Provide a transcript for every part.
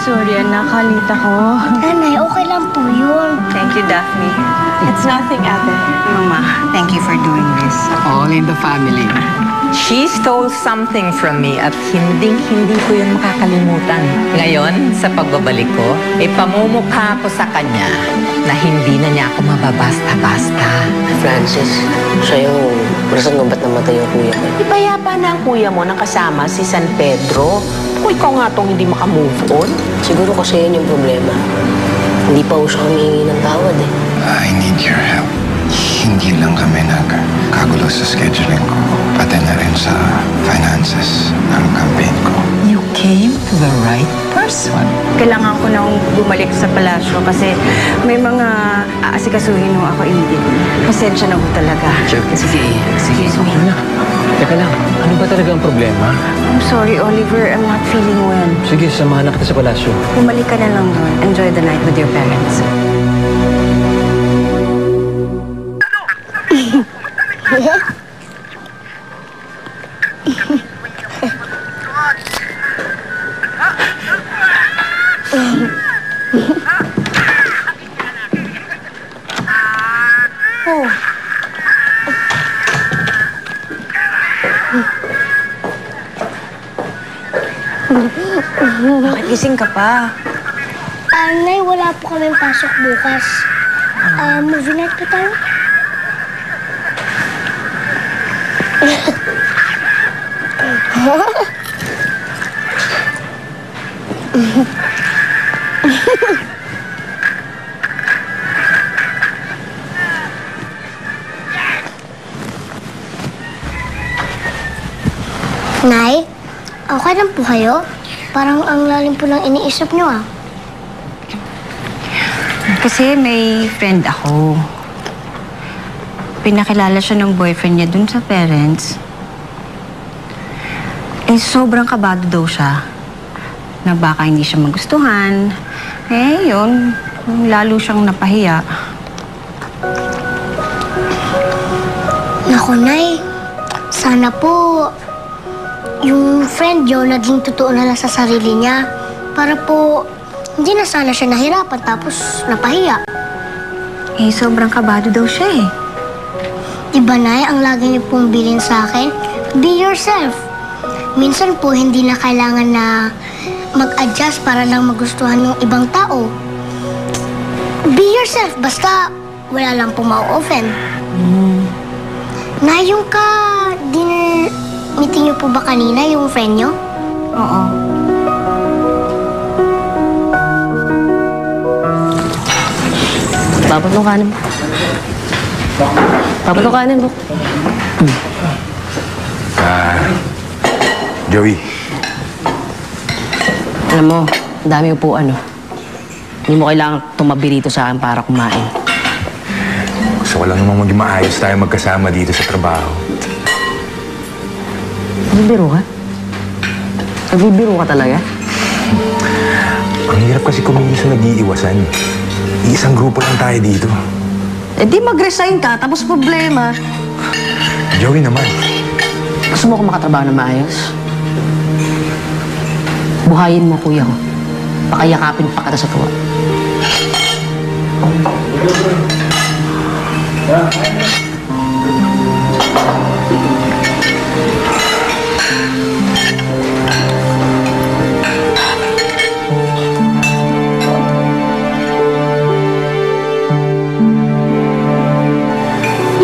sorry, anak. Halita ko. Nanay, okay lang po yun. Thank you, Daphne. It's nothing, Ate. Mama, thank you for doing this. All in the family. She stole something from me at hindi ko yun makakalimutan. Ngayon, sa pagbabalik ko, pamumukha ko sa kanya na hindi na niya ako mababasta-basta. Francis, siya yung rason kung ba't namatay yung kuya ko. Ipayapa na ang kuya mo nang kasama si San Pedro. Kung ikaw nga tong hindi makamove on. Siguro kasi yun yung problema. Hindi pa siya humihingi ng tawad eh. I need your help. Hindi lang kami nagkagulo sa scheduling ko, pati na rin sa finances ng campaign ko. You came to the right person. Kailangan ko nang bumalik sa palasyo kasi may mga aasikasuhin ho ako immediately. Pasensya na ho talaga. Sige, Sophia. Teka lang, ano ba talaga ang problema? I'm sorry, Oliver. I'm not feeling well. Sige, samahan na kita sa palasyo. Bumalik ka na lang doon. Enjoy the night with your parents. Bakit gising ka pa? Nay, wala po kaming pasok bukas. Movie night pa tayo? Nay, okay lang po kayo? Parang ang lalim po ng iniisip niyo ah. Kasi may friend ako. Pinakilala siya ng boyfriend niya dun sa parents. Sobrang kabado daw siya. Na baka hindi siya magustuhan. Yun. Lalo siyang napahiya. Naku, Nay. Sana po yung friend niyo naging totoo na lang sa sarili niya. Para po hindi na sana siya nahirapan tapos napahiya. Sobrang kabado daw siya eh. Diba, Nay, ang lagi niyo pong bilin sa akin? Be yourself. Minsan po, hindi na kailangan na mag-adjust para lang magustuhan ng ibang tao. Be yourself, basta wala lang po ma-offend. Nay, yung dinner meeting niyo po ba kanina, yung friend niyo? Oo. Papat ng kanin. Papat ng kanin mo. Joey, Alam mo, ang dami upuan, no? Hindi mo kailangan tumabi rito sa akin para kumain. gusto ko lang namang maging maayos tayo magkasama dito sa trabaho. Nagbibiro ka? Nagbibiro ka talaga? Ang hirap kasi kumili sa nag-iiwasan. Iisang grupo lang tayo dito. Di mag-resign ka, tapos problema. Joey naman. Gusto mo ko makatrabaho na maayos? Buhayin mo, kuya ko. Pakayakapin pa kita sa tuwa.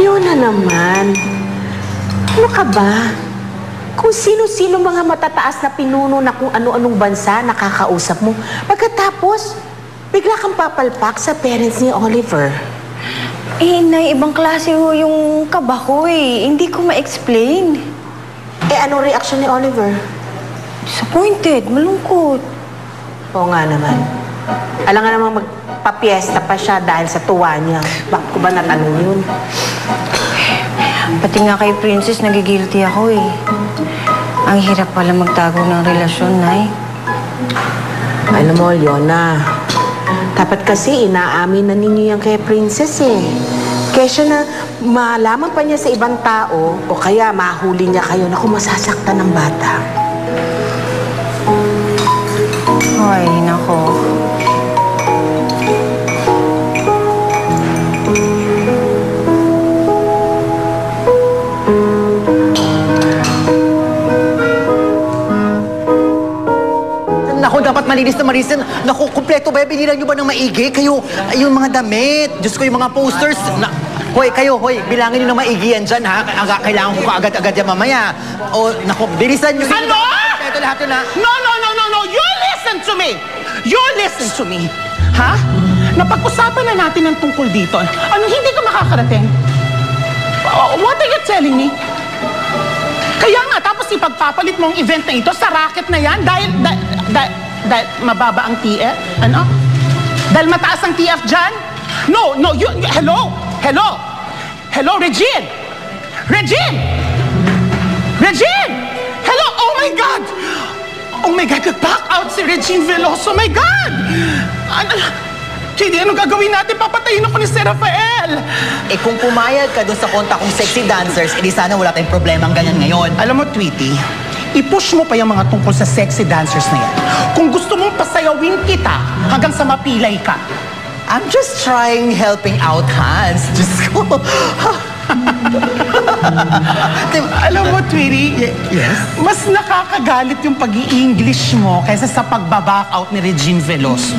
Yun na naman. Ano ka ba? Kung sino-sino mga matataas na pinuno na kung ano-anong bansa nakakausap mo. Pagkatapos, bigla kang papalpak sa parents ni Oliver. Nay, ibang klase ho yung kaba ko eh. Hindi ko ma-explain. Anong reaksyon ni Oliver? Disappointed, malungkot. Oo nga naman. Alam nga namang magpapiesta pa siya dahil sa tuwa niya. Bakit ko ba natanong yun? Pati nga kay Princess, nagigilty ako eh. Ang hirap pala magtago ng relasyon, Nay. Alam mo, Leona, dapat kasi inaamin na ninyo yan kay Princess eh. Kesa na malaman pa niya sa ibang tao o kaya mahuli niya kayo na kung masasaktan ng bata. Ay, nako. Naku, dapat malinis na malinis. Naku, kumpleto ba? Binilang nyo ba ng maigi? Kayo, yung mga damit. Diyos ko, yung mga posters. Hoy, kayo, bilangin nyo ng maigi yan dyan, ha? Kailangan ko kaagad-agad yan mamaya. O, naku, bilisan nyo. Ano? Kumpleto lahat yun, ha? No! You listen to me! You listen to me! Ha? Napag-usapan na natin ang tungkol dito. Ano, hindi ka makakarating? What are you telling me? Kaya nga, tapos ipagpapalit mo ang event na ito sa racket na yan dahil mababa ang TF? Ano? Dahil mataas ang TF dyan? No, hello, Regine! Hello, oh my God, nag-back out si Regine Veloso, oh my God! Hindi, anong gagawin natin? Papatayin ako ni Sir Rafael! Eh, kung pumayag ka dun sa konta kong sexy dancers, edi sana wala tayong problema ganyan ngayon. Alam mo, Tweety, i-push mo pa yung mga tungkol sa sexy dancers na yan. Kung gusto mong pasayawin kita hanggang sa mapilay ka. I'm just trying helping out, Hans. Diyos ko. Alam mo, Tweety, Yes? mas nakakagalit yung pag-i-English mo kaysa sa pag-back out ni Regine Veloso.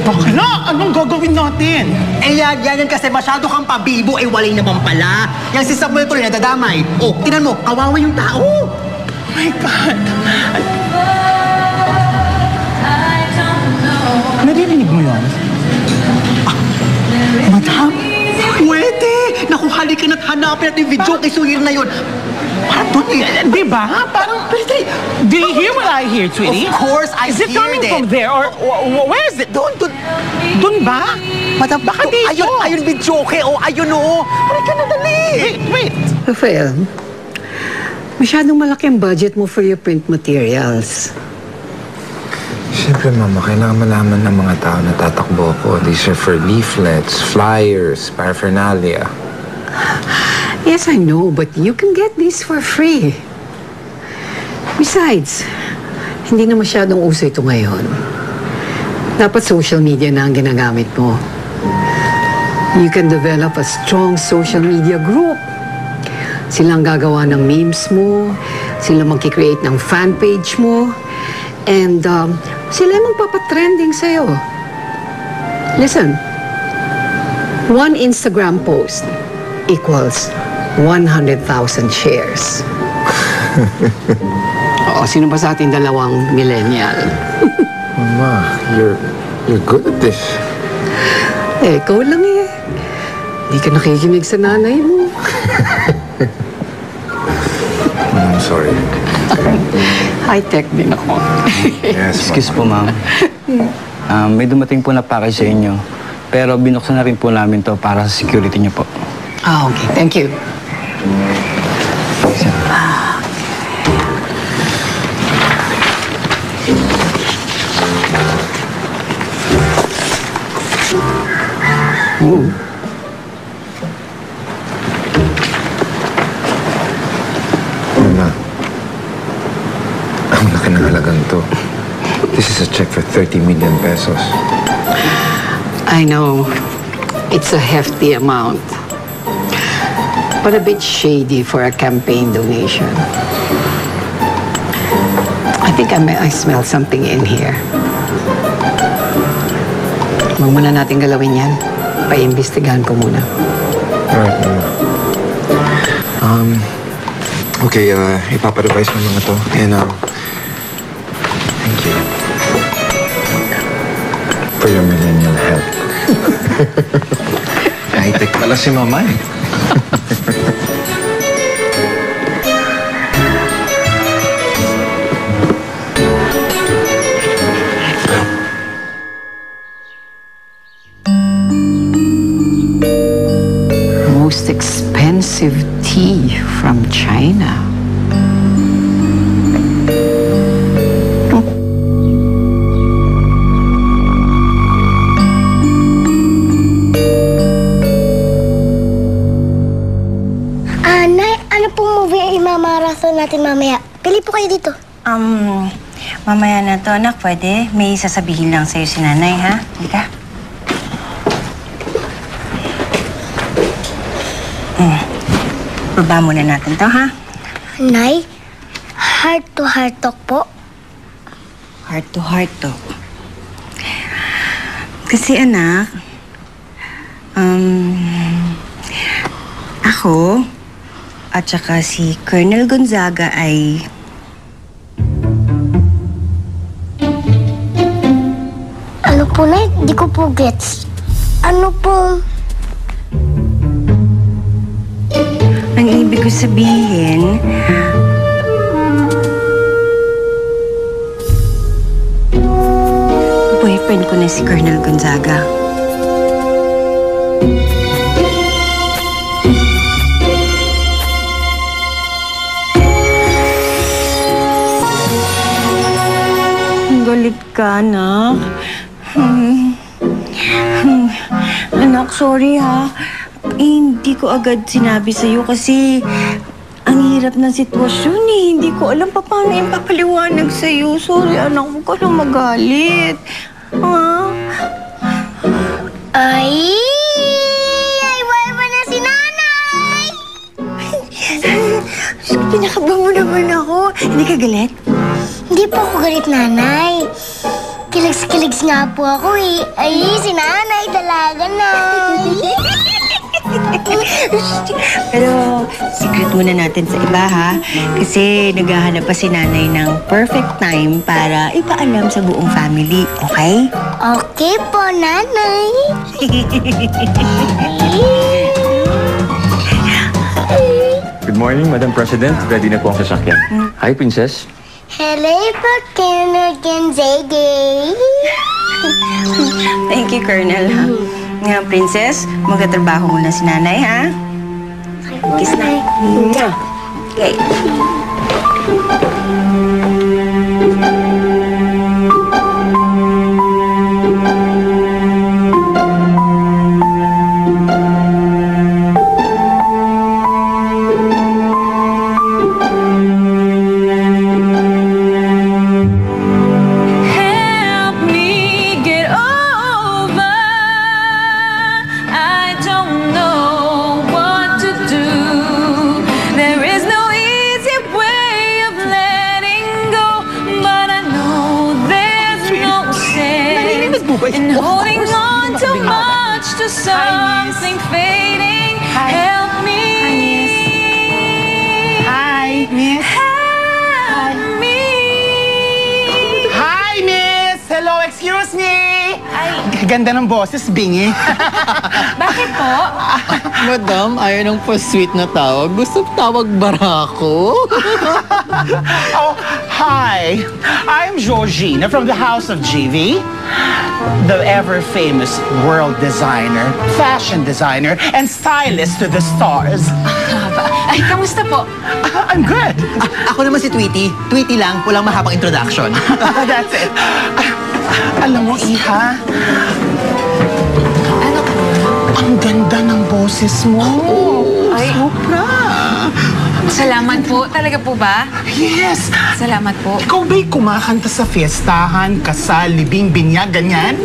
Bakla, anong gagawin natin? Eh, yan kasi masyado kang pabibo, eh walay naman pala. Yan si Samuel tuloy nadadamay. Oh, tinan mo, kawawa yung tao. Oh my God. Naririnig mo yun? Madam, pwede. Naku, halika na't hanapin natin yung video kay Suyir na yun. Parang doon eh. Di ba? Parang, do you hear what I hear, Tweety? Of course, I Is it hear coming it. from there or where is it? Doon ba? Madam, Baka dito. Ayun video kay, ayun o. Halika na dali. Wait. Rafael, masyadong malaki ang budget mo for your print materials. Siyempre, Mama, kailangan malaman ng mga tao na tatakbo ko. These are for leaflets, flyers, paraphernalia. Yes, I know, but you can get these for free. Besides, hindi na masyadong uso ito ngayon. Dapat social media na ang ginagamit mo. You can develop a strong social media group. Silang gagawa ng memes mo, sila magkikreate ng fan page mo, and sila yung magpapatrending sa'yo. Listen, one Instagram post equals 100,000 shares. Oo, sino ba sa ating dalawang millennial? Mama, you're good at this. Eh, ikaw lang eh. Hindi ka nakikinig sa nanay mo. I'm sorry. High-tech din ako. Yes, Excuse po, ma'am. May dumating po na package sa inyo. Pero binuksan na rin po namin to para sa security niyo po. Ah, okay. Thank you. Ooh. Mama, ang laki ng halagang to. This is a check for 30 million pesos. I know. It's a hefty amount. But a bit shady for a campaign donation. I think I smell something in here. Huwag muna natin galawin yan. Pa-imbestigahan ko muna. Alright, Mama. Okay, ipaparevise mo mga to. And, thank you. For your millennial help. High-tech pala si Mama eh. Most expensive tea from China. Nay, ano pong movie ang imamarathon natin mamaya? Pili po kayo dito. Mamaya na to, anak. Pwede? May sasabihin lang sa'yo si nanay, ha? Halika. Baba muna natin to, ha? Nay, heart to heart talk po. Heart to heart talk. Kasi anak, ako at saka si Colonel Gonzaga ay Ano po, Nay? Di ko po gets. Ano po? ang ibig ko sabihin, boyfriend ko na si Colonel Gonzaga. Galit ka, anak. Anak, sorry ha. Hindi ko agad sinabi sa'yo kasi ang hirap ng sitwasyon eh. Hindi ko alam pa paano yung papaliwanag sa'yo. Sorry, anak. Huwag ka na magalit. Ha? Ay! Ay, wala na si nanay! Pinakaba mo naman ako. Hindi ka galit? Hindi po ako galit, nanay. Kilags-kilags nga po ako eh. Ay, si nanay talaga na. Pero secret muna natin sa iba ha. Kasi naghahanap pa si nanay ng perfect time para ipaalam sa buong family. Okay? Okay po, nanay. Good morning, Madam President. Ready na po ang sasakyan. Hi, Princess. Hello po, Colonel Gonzaga. Thank you, Colonel. Ha? Nga, Princess, magkatrabaho muna si nanay, ha? Kiss na. Okay. And holding on too much to something fading. Help me. Hi, Miss. Help me. Hi, Miss! Hello, excuse me! Ganda ng boses, Bingi. Bakit po? Madam, ayaw ng pa-sweet na tawag. Gusto tawag barako? Oh, hi. I'm Georgina from the House of GV. The ever-famous world designer, fashion designer, and stylist to the stars. Ay, kamusta po? I'm good. Ako naman si Tweety. Tweety lang, walang mahabang introduction. That's it. Alam mo, Iha, Ano ka? ang ganda ng boses mo. Ay, Sobra. salamat po. Talaga po ba? Yes. Salamat po. Ikaw ba'y kumakanta sa fiestahan, kasal, libing, binyag, ganyan?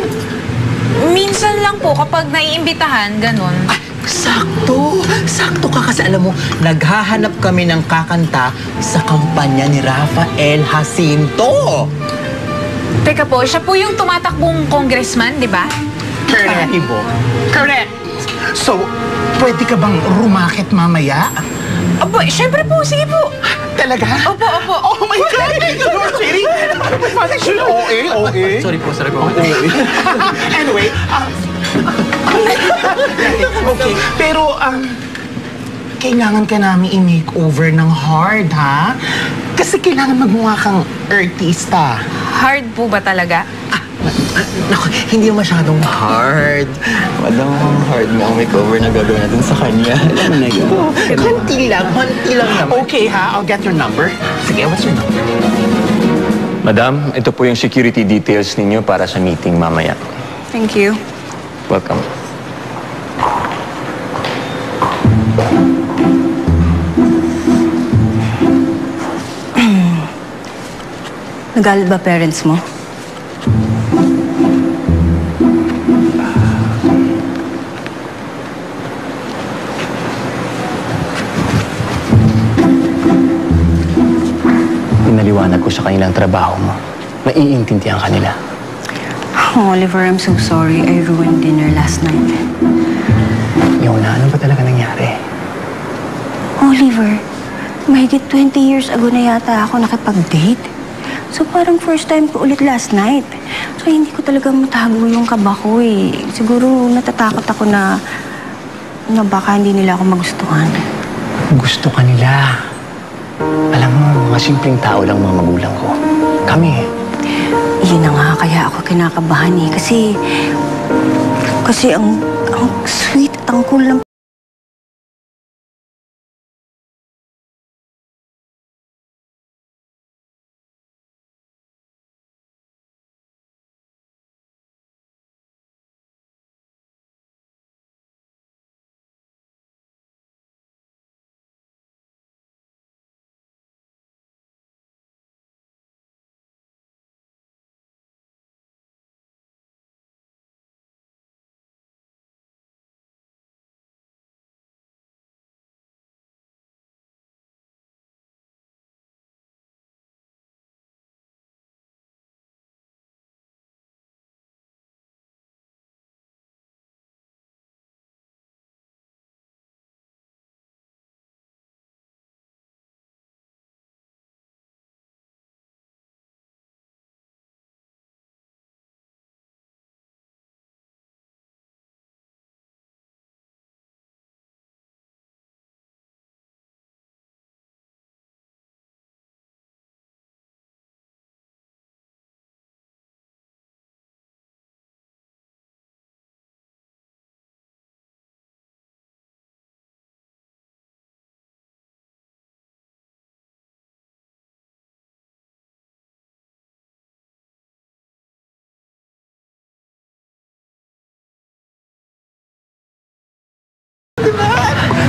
Minsan lang po kapag naiimbitahan, ganun. Sakto! Sakto ka kasi alam mo, naghahanap kami ng kakanta sa kampanya ni Rafael Jacinto. Teka po, siya po yung tumatakbong congressman, di ba? Correct. Correct. So, pwede ka bang rumakit mamaya? Opo, syempre po. Sige po. Talaga? Opo, opo. Oh my God! You're sweetie! Actually, OA. Sorry po. Anyway, okay, pero, kailangan ka namin i-makeover ng hard, ha? Kasi kailangan magmukha kang artista. Hard po ba talaga? Naku, hindi masyadong hard. Madam, hard mo ang makeover na gagawin natin sa kanya. Konti lang naman. Okay, ha? I'll get your number. Sige, what's your number? Madam, ito po yung security details ninyo para sa meeting mamaya. Thank you. Welcome. Nagalit ba parents mo? Pinaliwanag ko sa kanilang trabaho mo. Maiintindihan ka nila. Oh, Oliver, I'm so sorry. I ruined dinner last night. Yona, ano ba talaga nangyari? Oliver, mahigit 20 years ago na yata ako nakipag-date. So parang first time ko ulit last night. So hindi ko talaga matago yung kaba ko eh. Siguro natatakot ako na baka hindi nila ako magustuhan. Gusto ka nila. Alam mo, mga simpleng tao lang mga magulang ko. Kami. Yun na nga, kaya ako kinakabahan eh. Kasi ang sweet at ang cool ng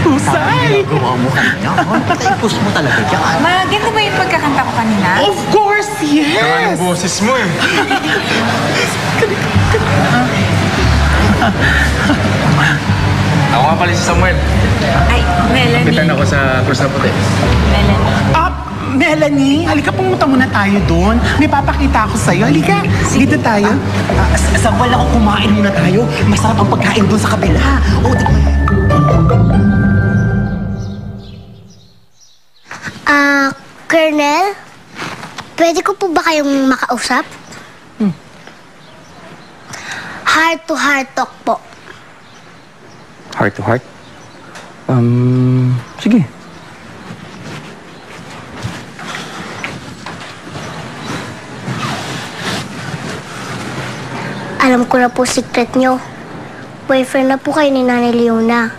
Husay! Gawa mo kanina. Tapos mo talaga yan. Maganda ba yung pagkakanta ko kanina? Of course, yes! boses mo eh. Ako nga pala si Samuel. Ay, Melanie. Kapitan ako sa Cruz na Puti. Melanie, halika pumunta muna tayo doon. May papakita ako sa'yo. Halika, dito tayo. Samuel, ako kumain muna tayo. Masarap ang pagkain doon sa kabila. Oh, Colonel, pwede ko po ba kayong makausap? Heart-to-heart talk po. Heart to heart? Sige. Alam ko na po secret nyo. Boyfriend na po kayo ni Nanay Leona.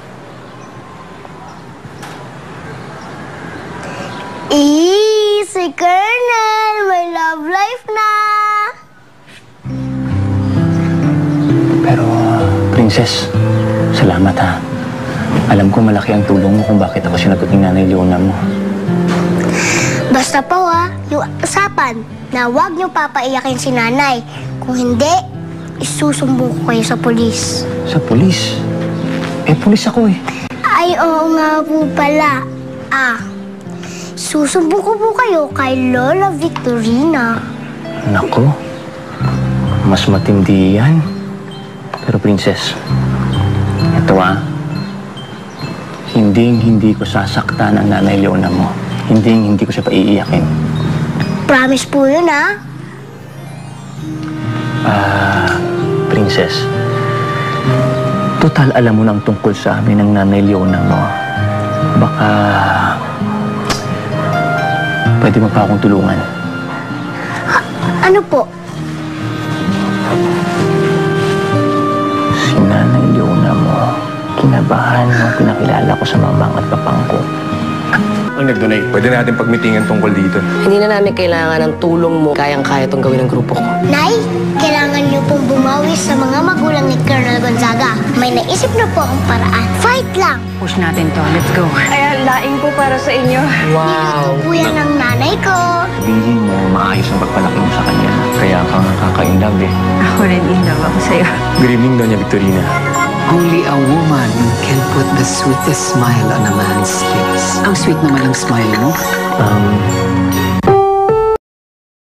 Si Colonel, may love life na! Pero, Princess, salamat ha. Alam ko malaki ang tulong mo kung bakit ako sinagot ng Nanay Leona mo. Basta po yung usapan na huwag niyo papaiyakin si Nanay. Kung hindi, isusumbong ko kayo sa pulis. Sa pulis? Eh, pulis ako eh. Ay, oo nga po pala. Susumbong ko po kayo kay Lola Victorina. Nako, mas matindi yan. Pero Princess, ito hindi ko sasaktan ang Nanay Leona mo. Hindi ko siya paiiyakin. Promise po yun, Princess, total alam mo nang tungkol sa amin ng Nanay Leona mo. Baka pwede mo pa akong tulungan. Ano po? Si Nanay Leona mo, kinabahan mo, pinakilala ko sa mamang at papang ko. Ang nag-donate, pwede natin pagmitingan tungkol dito. Hindi na namin kailangan ng tulong mo. Kayang-kaya itong gawin ng grupo ko. Nay, kailangan niyo pong bumawi sa mga magulang ni Colonel Gonzaga. May naisip na po akong paraan. Fight lang! Push natin to. Let's go. Ay, laing po para sa inyo. Wow! Po yan ng nanay ko. Sabihin mo, maayos ang pagpalaki mo sa kanya. Kaya ka nga kaka-inlove eh. Ako rin in love ako sa'yo. Good evening, Doña Victorina. Only a woman can put the sweetest smile on a man's lips. Ang sweet naman ang smile mo.